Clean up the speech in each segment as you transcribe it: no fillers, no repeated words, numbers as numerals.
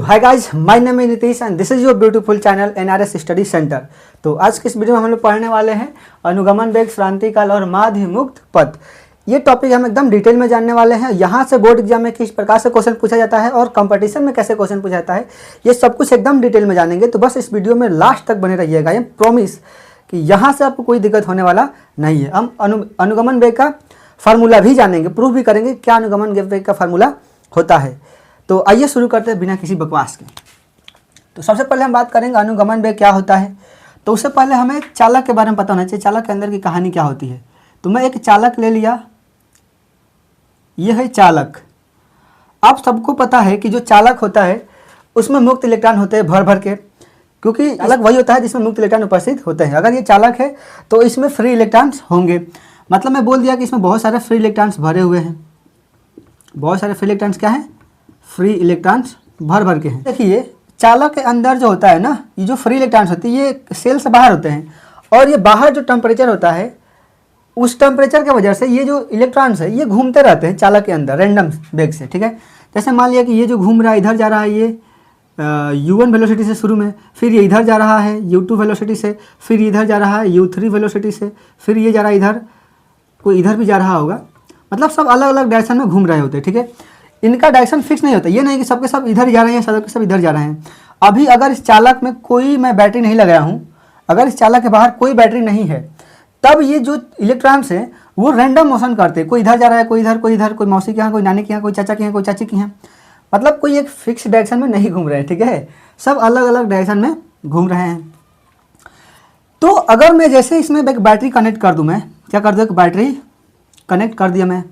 Hi guys, my name is Nitish and this is your beautiful channel NRS study centre. तो आज के इस video में हम लोग पढ़ने वाले हैं अनुगमन वेग, श्रांति काल और माध्य मुक्त पथ। ये टॉपिक हम एकदम डिटेल में जानने वाले हैं। यहाँ से बोर्ड एग्जाम में किस प्रकार से क्वेश्चन पूछा जाता है और कंपटीशन में कैसे क्वेश्चन पूछा जाता है, ये सब कुछ एकदम डिटेल में जानेंगे। तो बस इस वीडियो में लास्ट तक बने रहिएगा। ये प्रॉमिस कि यहाँ से आपको कोई दिक्कत होने वाला नहीं है। हम अनुगमन वेग का फार्मूला भी जानेंगे, प्रूफ भी करेंगे क्या अनुगमन वेग का फार्मूला होता है। तो आइए शुरू करते हैं बिना किसी बकवास के। तो सबसे पहले हम बात करेंगे अनुगमन वेग क्या होता है। तो उससे पहले हमें चालक के बारे में पता होना चाहिए, चालक के अंदर की कहानी क्या होती है। तो मैं एक चालक ले लिया, ये है चालक। आप सबको पता है कि जो चालक होता है उसमें मुक्त इलेक्ट्रॉन होते हैं भर भर के, क्योंकि चालक वही होता है जिसमें मुक्त इलेक्ट्रॉन उपस्थित होते हैं। अगर ये चालक है तो इसमें फ्री इलेक्ट्रॉन्स होंगे। मतलब मैं बोल दिया कि इसमें बहुत सारे फ्री इलेक्ट्रॉन्स भरे हुए हैं। बहुत सारे फ्री इलेक्ट्रॉन्स क्या है, फ्री इलेक्ट्रॉन्स भर भर के हैं। देखिए चालक के अंदर जो होता है ना, ये जो फ्री इलेक्ट्रॉन्स होती है ये सेल से बाहर होते हैं, और ये बाहर जो टेम्परेचर होता है उस टेम्परेचर की वजह से ये जो इलेक्ट्रॉन्स है ये घूमते रहते हैं चालक के अंदर रैंडम वेग से। ठीक है, जैसे मान लिया कि ये जो घूम रहा है इधर जा रहा है, ये u1 वेलोसिटी से शुरू में, फिर ये इधर जा रहा है u2 वेलोसिटी से, फिर इधर जा रहा है u3 वेलोसिटी से, फिर ये जा रहा है इधर, कोई इधर भी जा रहा होगा। मतलब सब अलग अलग डायरेक्शन में घूम रहे होते हैं। ठीक है, इनका डायरेक्शन फिक्स नहीं होता, ये नहीं कि सबके सब इधर जा रहे हैं, सबके सब इधर जा रहे हैं। अभी अगर इस चालक में कोई मैं बैटरी नहीं लगाया हूँ, अगर इस चालक के बाहर कोई बैटरी नहीं है, तब ये जो इलेक्ट्रॉन्स हैं वो रैंडम मोशन करते हैं। कोई इधर जा रहा है, कोई इधर, कोई इधर, कोई मौसी के यहाँ, कोई नानी के यहाँ, कोई चाचा के यहाँ, कोई चाची के यहाँ। मतलब कोई एक फिक्स डायरेक्शन में नहीं घूम रहे हैं। ठीक है, सब अलग अलग डायरेक्शन में घूम रहे हैं। तो अगर मैं जैसे इसमें एक बैटरी कनेक्ट कर दूँ, मैं क्या कर दूँ, एक बैटरी कनेक्ट कर दिया मैं।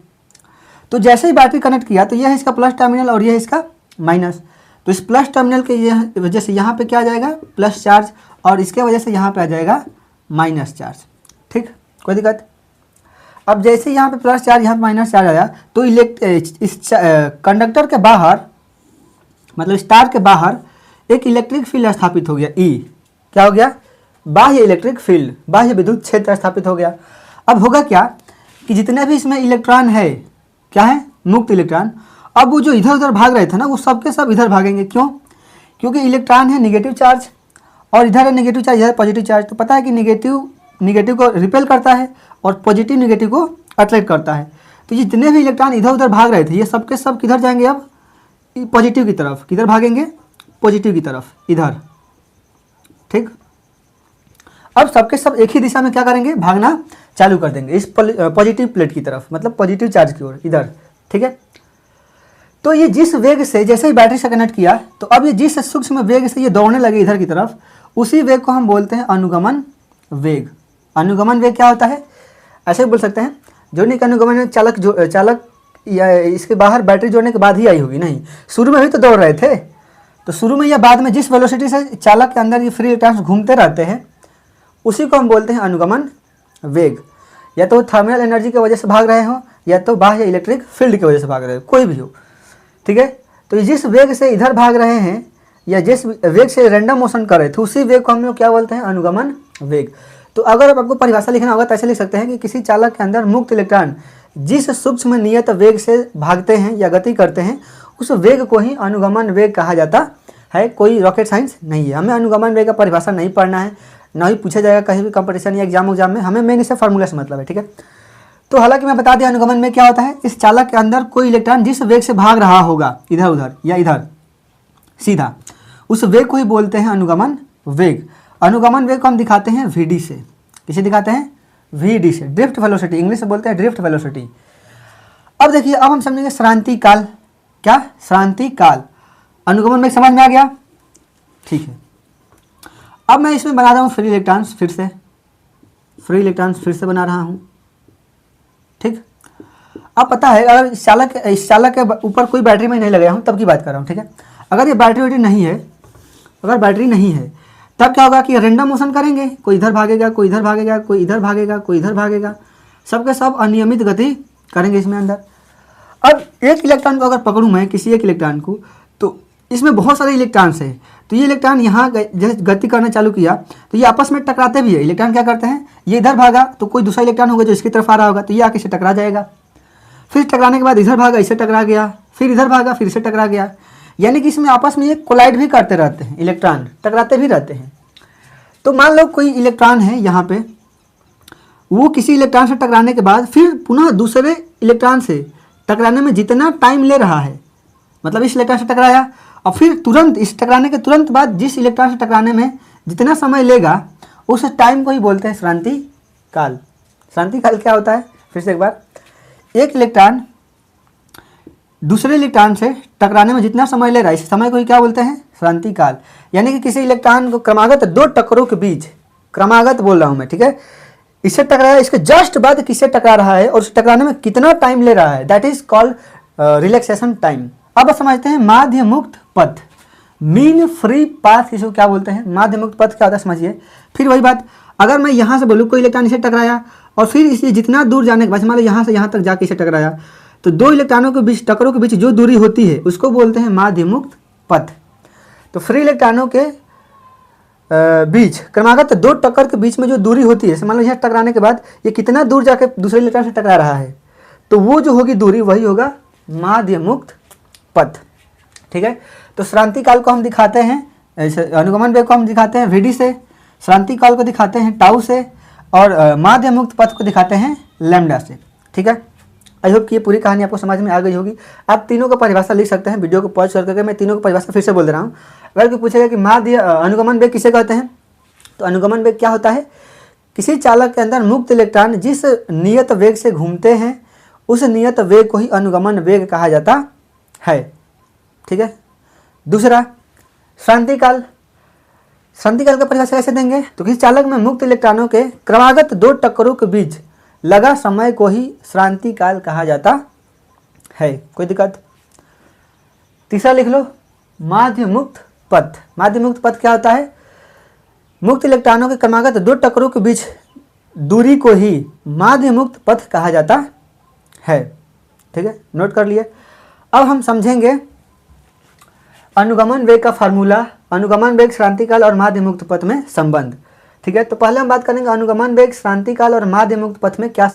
तो जैसे ही बैटरी कनेक्ट किया तो यह है इसका प्लस टर्मिनल और यह है इसका माइनस। तो इस प्लस टर्मिनल के वजह से यहाँ पे क्या आ जाएगा, प्लस चार्ज, और इसके वजह से यहाँ पे आ जाएगा माइनस चार्ज। ठीक, कोई दिक्कत। अब जैसे यहाँ पे प्लस चार्ज, यहाँ पे माइनस चार्ज आया, तो इस कंडक्टर के बाहर, मतलब स्टार के बाहर एक इलेक्ट्रिक फील्ड स्थापित हो गया। ई क्या हो गया, बाह्य इलेक्ट्रिक फील्ड, बाह्य विद्युत क्षेत्र स्थापित हो गया। अब होगा क्या कि जितने भी इसमें इलेक्ट्रॉन है, क्या है, मुक्त इलेक्ट्रॉन, अब वो जो इधर उधर भाग रहे थे ना, वो सब के सब इधर भागेंगे। क्यों, क्योंकि इलेक्ट्रॉन है नेगेटिव चार्ज और इधर है नेगेटिव चार्ज, इधर है पॉजिटिव चार्ज। तो पता है कि नेगेटिव को रिपेल करता है और पॉजिटिव नेगेटिव को अट्रैक्ट करता है। तो ये जितने भी इलेक्ट्रॉन इधर उधर भाग रहे थे, ये सब के सब किधर जाएंगे, अब पॉजिटिव की तरफ। किधर भागेंगे, पॉजिटिव की तरफ, इधर। ठीक, अब सबके सब एक ही दिशा में क्या करेंगे, भागना चालू कर देंगे, इस पॉजिटिव प्लेट की तरफ, मतलब पॉजिटिव चार्ज की ओर, इधर। ठीक है, तो ये जिस वेग से, जैसे ही बैटरी से कनेक्ट किया, तो अब ये जिस सूक्ष्म वेग से ये दौड़ने लगे इधर की तरफ, उसी वेग को हम बोलते हैं अनुगमन वेग। अनुगमन वेग क्या होता है, ऐसे बोल सकते हैं, जोड़ने का अनुगमन है चालक या इसके बाहर बैटरी जोड़ने के बाद ही आई होगी, नहीं, शुरू में भी तो दौड़ रहे थे। तो शुरू में या बाद में जिस वेलोसिटी से चालक के अंदर ये फ्री इलेक्ट्रॉन्स घूमते रहते हैं, उसी को हम बोलते हैं अनुगमन वेग। या तो थर्मल एनर्जी की वजह से भाग रहे हो, या तो बाह्य इलेक्ट्रिक फील्ड की वजह से भाग रहे हो, कोई भी हो। ठीक है, तो जिस वेग से इधर भाग रहे हैं या जिस वेग से रैंडम मोशन कर रहे थे, उसी वेग को हम लोग क्या बोलते हैं, अनुगमन वेग। तो अगर अब आपको परिभाषा लिखना होगा तो ऐसे लिख सकते हैं कि किसी चालक के अंदर मुक्त इलेक्ट्रॉन जिस सूक्ष्म नियत वेग से भागते हैं या गति करते हैं, उस वेग को ही अनुगमन वेग कहा जाता है। कोई रॉकेट साइंस नहीं है, हमें अनुगमन वेग का परिभाषा नहीं पढ़ना है, ना ही पूछा जाएगा कहीं भी कंपटीशन या एग्जाम में। हमें मेन इससे फार्मूला से मतलब है। ठीक है, तो हालांकि मैं बता दिया अनुगमन में क्या होता है। इस चालक के अंदर कोई इलेक्ट्रॉन जिस वेग से भाग रहा होगा, इधर उधर या इधर सीधा, उस वेग को ही बोलते हैं अनुगमन वेग। अनुगमन वेग को हम दिखाते हैं VD से। किसे दिखाते हैं, VD से, ड्रिफ्ट वेलोसिटी, इंग्लिश में बोलते हैं ड्रिफ्ट वेलोसिटी। अब देखिए, अब हम समझेंगे श्रांति काल। क्या, श्रांति काल। अनुगमन वेग समझ में आ गया। ठीक है, अब मैं इसमें बना रहा हूँ फ्री इलेक्ट्रॉन्स, फिर से फ्री इलेक्ट्रॉन्स फिर से बना रहा हूँ। ठीक, अब पता है अगर इस चालक के ऊपर कोई बैटरी में नहीं लगाया हूँ, तब की बात कर रहा हूँ। ठीक है, अगर ये बैटरी नहीं है, अगर बैटरी नहीं है, तब क्या होगा कि रैंडम मोशन करेंगे, कोई इधर भागेगा, कोई इधर भागेगा, कोई इधर भागेगा, कोई इधर भागेगा, सबके सब अनियमित गति करेंगे इसमें अंदर। अब एक इलेक्ट्रॉन को अगर पकड़ूँ मैं, किसी एक इलेक्ट्रॉन को, तो इसमें बहुत सारे इलेक्ट्रॉन्स हैं। तो ये इलेक्ट्रॉन यहाँ जैसे गति करना चालू किया तो ये आपस में टकराते भी है। इलेक्ट्रॉन क्या करते हैं, ये इधर भागा तो कोई दूसरा इलेक्ट्रॉन होगा जो इसकी तरफ आ रहा होगा, तो ये आके से टकरा जाएगा। फिर टकराने के बाद इधर भागा, इससे टकरा गया, फिर इधर भागा, फिर से टकरा गया। यानी कि इसमें आपस में ये कोलाइड भी करते रहते हैं, इलेक्ट्रॉन टकराते भी रहते हैं। तो मान लो कोई इलेक्ट्रॉन है यहाँ पे, वो किसी इलेक्ट्रॉन से टकराने के बाद फिर पुनः दूसरे इलेक्ट्रॉन से टकराने में जितना टाइम ले रहा है, मतलब इस इलेक्ट्रॉन से टकराया और फिर तुरंत इस टकराने के तुरंत बाद जिस इलेक्ट्रॉन से टकराने में जितना समय लेगा उस टाइम को ही बोलते हैं श्रांति काल। श्रांति काल क्या होता है, फिर से एक बार, एक इलेक्ट्रॉन दूसरे इलेक्ट्रॉन से टकराने में जितना समय ले रहा है इस समय को ही क्या बोलते हैं, श्रांति काल। यानी कि किसी इलेक्ट्रॉन को क्रमागत दो टक्करों के बीच, क्रमागत बोल रहा हूँ मैं, ठीक है, इससे टकराया, इसके जस्ट बाद किससे टकरा रहा है और उस टकराने में कितना टाइम ले रहा है, that is called relaxation time. अब समझते हैं माध्य मुक्त पथ, मीन फ्री पाथ किसी को क्या बोलते हैं, माध्य मुक्त पथ क्या होता है समझिए। फिर वही बात, अगर मैं यहाँ से बोलूँ कोई इलेक्ट्रॉन इसे टकराया और फिर इसलिए जितना दूर जाने के बाद मान लो यहाँ से यहाँ तक जाके इसे टकराया, तो दो इलेक्ट्रॉनों के बीच, टक्करों के बीच जो दूरी होती है उसको बोलते हैं माध्य मुक्त पथ। तो फ्री इलेक्ट्रॉनों के बीच क्रमागत दो टक्कर के बीच में जो दूरी होती है, मान लो यहाँ टकराने के बाद ये कितना दूर जाके दूसरे इलेक्ट्रॉन से टकरा रहा है, तो वो जो होगी दूरी वही होगा माध्य मुक्त पथ, ठीक है। तो श्रांति काल को हम दिखाते हैं, अनुगमन वेग को हम दिखाते हैं VD से, श्रांति काल को दिखाते हैं टाउ से, और माध्य मुक्त पथ को दिखाते हैं लैम्डा से, ठीक है। आई होप कि ये पूरी कहानी आपको समझ में आ गई होगी। आप तीनों का परिभाषा लिख सकते हैं, वीडियो को पॉज करके मैं तीनों की परिभाषा फिर से बोल दे रहा हूँ। अगर कोई पूछेगा कि माध्य अनुगमन वेग किसे कहते हैं, तो अनुगमन वेग क्या होता है, किसी चालक के अंदर मुक्त इलेक्ट्रॉन जिस नियत वेग से घूमते हैं उस नियत वेग को ही अनुगमन वेग कहा जाता है, ठीक है। दूसरा श्रांति काल, श्रांति काल का परिभाषा कैसे देंगे, तो किसी चालक में मुक्त इलेक्ट्रॉनों के क्रमागत दो टक्करों के बीच लगा समय को ही श्रांति काल कहा जाता है, कोई दिक्कत। तीसरा लिख लो माध्य मुक्त पथ, माध्य मुक्त पथ क्या होता है, मुक्त इलेक्ट्रॉनों के क्रमागत दो टक्करों के बीच दूरी को ही माध्य मुक्त पथ कहा जाता है, ठीक है, नोट कर लिए। अब हम समझेंगे अनुगमन वेग का फार्मूला, अनुगमन वेग श्रांति काल और माध्य मुक्त पथ में संबंध, ठीक है। तो पहले हम बात करेंगे अनुगमन वेग श्रांति काल और माध्य मुक्त पथ में क्या